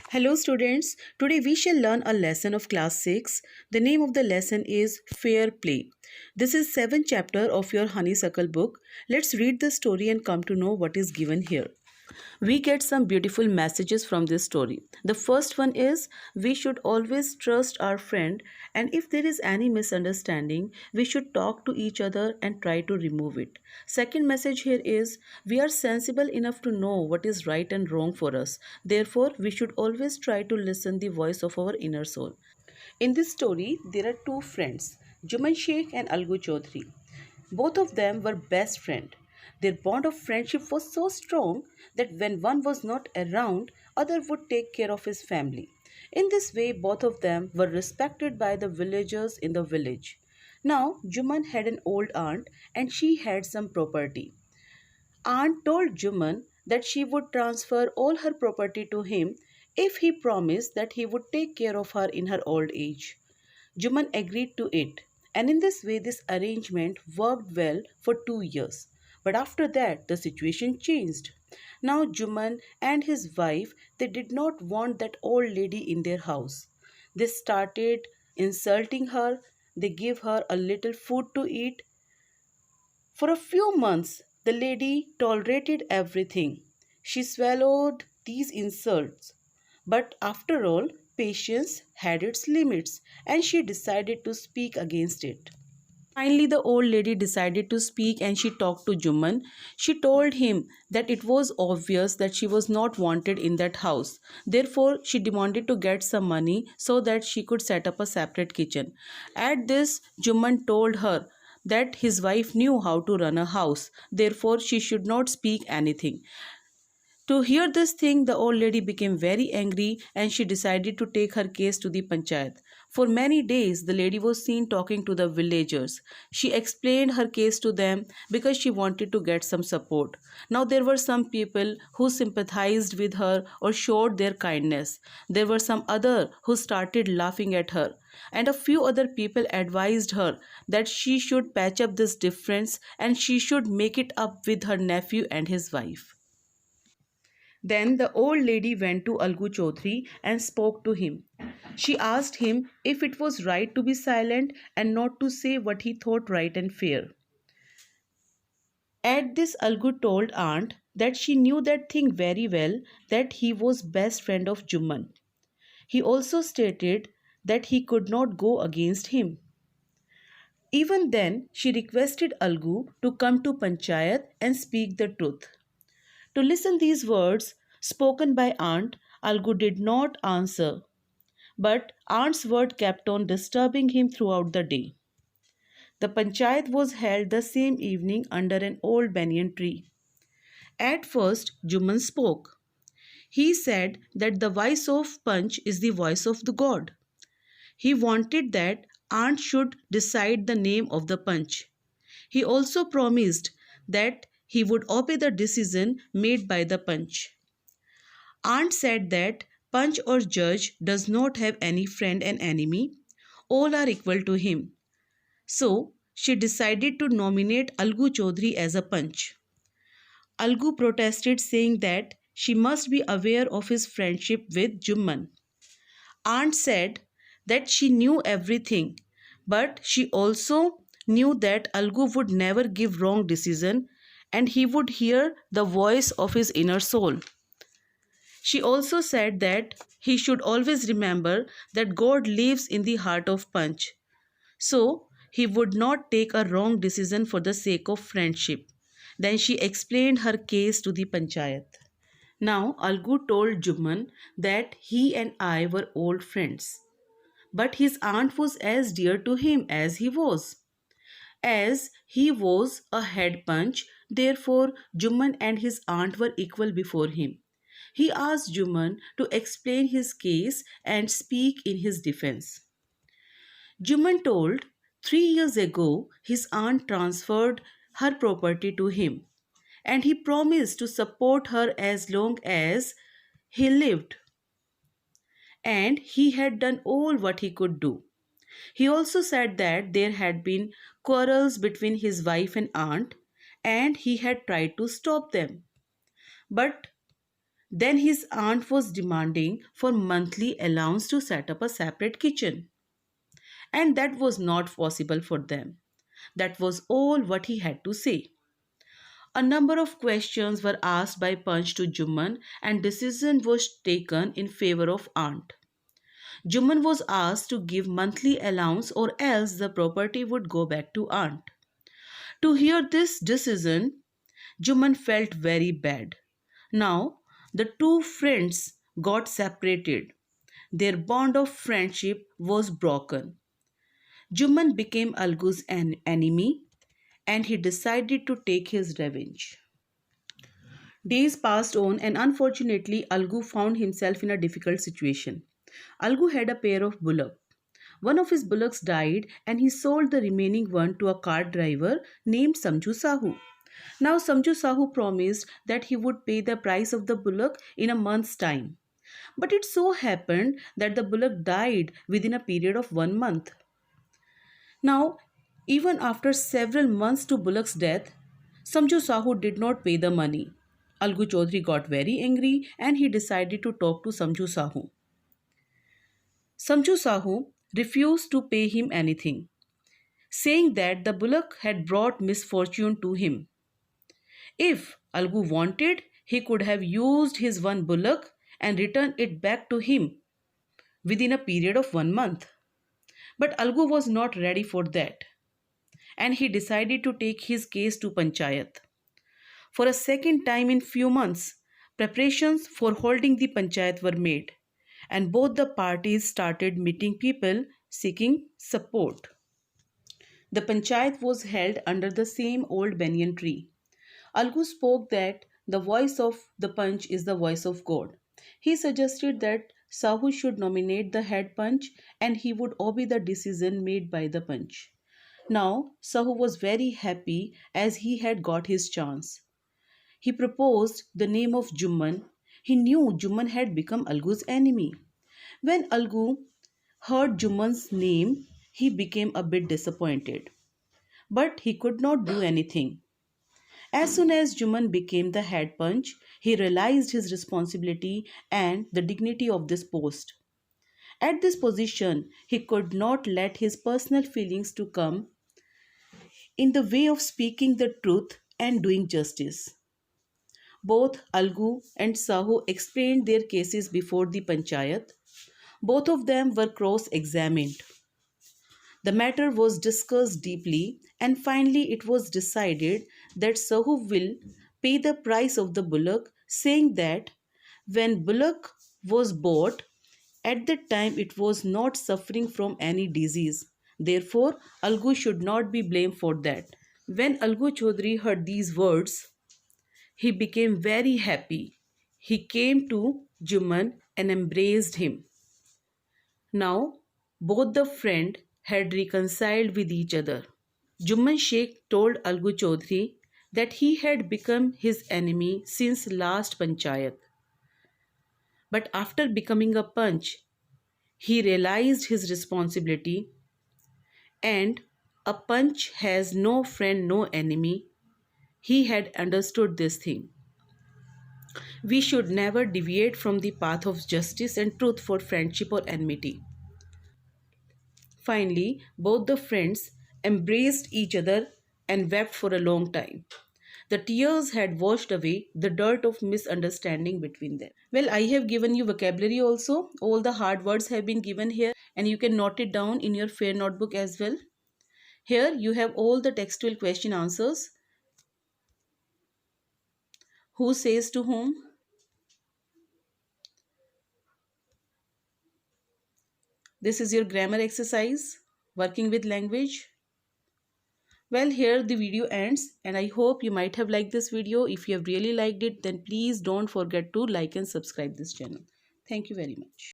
Hello students, today we shall learn a lesson of class 6. The name of the lesson is Fair Play. This is 7th chapter of your honeysuckle book. Let's read the story and come to know what is given here. We get some beautiful messages from this story. The first one is we should always trust our friend, and if there is any misunderstanding, we should talk to each other and try to remove it. Second message here is we are sensible enough to know what is right and wrong for us. Therefore, we should always try to listen the voice of our inner soul. In this story, there are two friends, Juman Sheikh and Algu Chaudhry. Both of them were best friends. Their bond of friendship was so strong that when one was not around, other would take care of his family. In this way, both of them were respected by the villagers in the village. Now, Juman had an old aunt and she had some property. Aunt told Juman that she would transfer all her property to him if he promised that he would take care of her in her old age. Juman agreed to it, and in this way, this arrangement worked well for 2 years. But after that, the situation changed. Now, Juman and his wife they did not want that old lady in their house. They started insulting her. They gave her a little food to eat. For a few months, the lady tolerated everything. She swallowed these insults. But after all, patience had its limits and she decided to speak against it. Finally, the old lady decided to speak and she talked to Juman. She told him that it was obvious that she was not wanted in that house. Therefore, she demanded to get some money so that she could set up a separate kitchen. At this, Juman told her that his wife knew how to run a house. Therefore, she should not speak anything. To hear this thing, the old lady became very angry and she decided to take her case to the panchayat. For many days, the lady was seen talking to the villagers. She explained her case to them because she wanted to get some support. Now, there were some people who sympathized with her or showed their kindness. There were some other who started laughing at her. And a few other people advised her that she should patch up this difference and she should make it up with her nephew and his wife. Then the old lady went to Algu Chaudhry and spoke to him. She asked him if it was right to be silent and not to say what he thought right and fair. At this, Algu told aunt that she knew that thing very well, that he was best friend of Juman. He also stated that he could not go against him. Even then, she requested Algu to come to Panchayat and speak the truth. To listen these words spoken by aunt, Algu did not answer, but aunt's word kept on disturbing him throughout the day. The panchayat was held the same evening under an old banyan tree. At first, Juman spoke. He said that the voice of Panch is the voice of the god. He wanted that aunt should decide the name of the Panch. He also promised that he would obey the decision made by the Panch. Aunt said that Panch or judge does not have any friend and enemy. All are equal to him. So, she decided to nominate Algu Chaudhry as a Panch. Algu protested saying that she must be aware of his friendship with Jumman. Aunt said that she knew everything, but she also knew that Algu would never give wrong decision and he would hear the voice of his inner soul. She also said that he should always remember that God lives in the heart of Panch. So, he would not take a wrong decision for the sake of friendship. Then she explained her case to the panchayat. Now, Algu told Juman that he and I were old friends. But his aunt was as dear to him as he was. As he was a head punch, therefore Juman and his aunt were equal before him. He asked Juman to explain his case and speak in his defense. Juman told 3 years ago his aunt transferred her property to him and he promised to support her as long as he lived, and he had done all what he could do. He also said that there had been quarrels between his wife and aunt and he had tried to stop them. But Then his aunt was demanding for monthly allowance to set up a separate kitchen. And that was not possible for them. That was all what he had to say. A number of questions were asked by Punch to Juman and decision was taken in favor of aunt. Juman was asked to give monthly allowance or else the property would go back to aunt. To hear this decision, Juman felt very bad. Now, the two friends got separated. Their bond of friendship was broken. Juman became Algu's an enemy and he decided to take his revenge. Days passed on and unfortunately Algu found himself in a difficult situation. Algu had a pair of bullocks. One of his bullocks died and he sold the remaining one to a cart driver named Samju Sahu. Now Samju Sahu promised that he would pay the price of the bullock in a month's time. But it so happened that the bullock died within a period of 1 month. Now, even after several months to Bullock's death, Samju Sahu did not pay the money. Algu Chaudhary got very angry and he decided to talk to Samju Sahu. Samju Sahu refused to pay him anything, saying that the bullock had brought misfortune to him. If Algu wanted, he could have used his one bullock and returned it back to him within a period of 1 month. But Algu was not ready for that and he decided to take his case to Panchayat. For a second time in few months, preparations for holding the Panchayat were made and both the parties started meeting people seeking support. The Panchayat was held under the same old banyan tree. Algu spoke that the voice of the Panch is the voice of God. He suggested that Sahu should nominate the head Panch and he would obey the decision made by the Panch. Now, Sahu was very happy as he had got his chance. He proposed the name of Juman. He knew Juman had become Algu's enemy. When Algu heard Juman's name, he became a bit disappointed. But he could not do anything. As soon as Juman became the head Panch, he realized his responsibility and the dignity of this post. At this position, he could not let his personal feelings to come in the way of speaking the truth and doing justice. Both Algu and Sahu explained their cases before the Panchayat. Both of them were cross-examined. The matter was discussed deeply and finally it was decided that Sahu will pay the price of the bullock, saying that when bullock was bought, at that time it was not suffering from any disease. Therefore, Algu should not be blamed for that. When Algu Chaudhary heard these words, he became very happy. He came to Juman and embraced him. Now, both the friends had reconciled with each other. Juman Sheikh told Algu Chaudhary that he had become his enemy since last Panchayat. But after becoming a Panch, he realized his responsibility and a Panch has no friend, no enemy. He had understood this thing. We should never deviate from the path of justice and truth for friendship or enmity. Finally, both the friends embraced each other and wept for a long time. The tears had washed away the dirt of misunderstanding between them. Well, I have given you vocabulary also. All the hard words have been given here and you can note it down in your fair notebook as well. Here you have all the textual question answers. Who says to whom? This is your grammar exercise, working with language. Well, here the video ends and I hope you might have liked this video. If you have really liked it, then please don't forget to like and subscribe this channel. Thank you very much.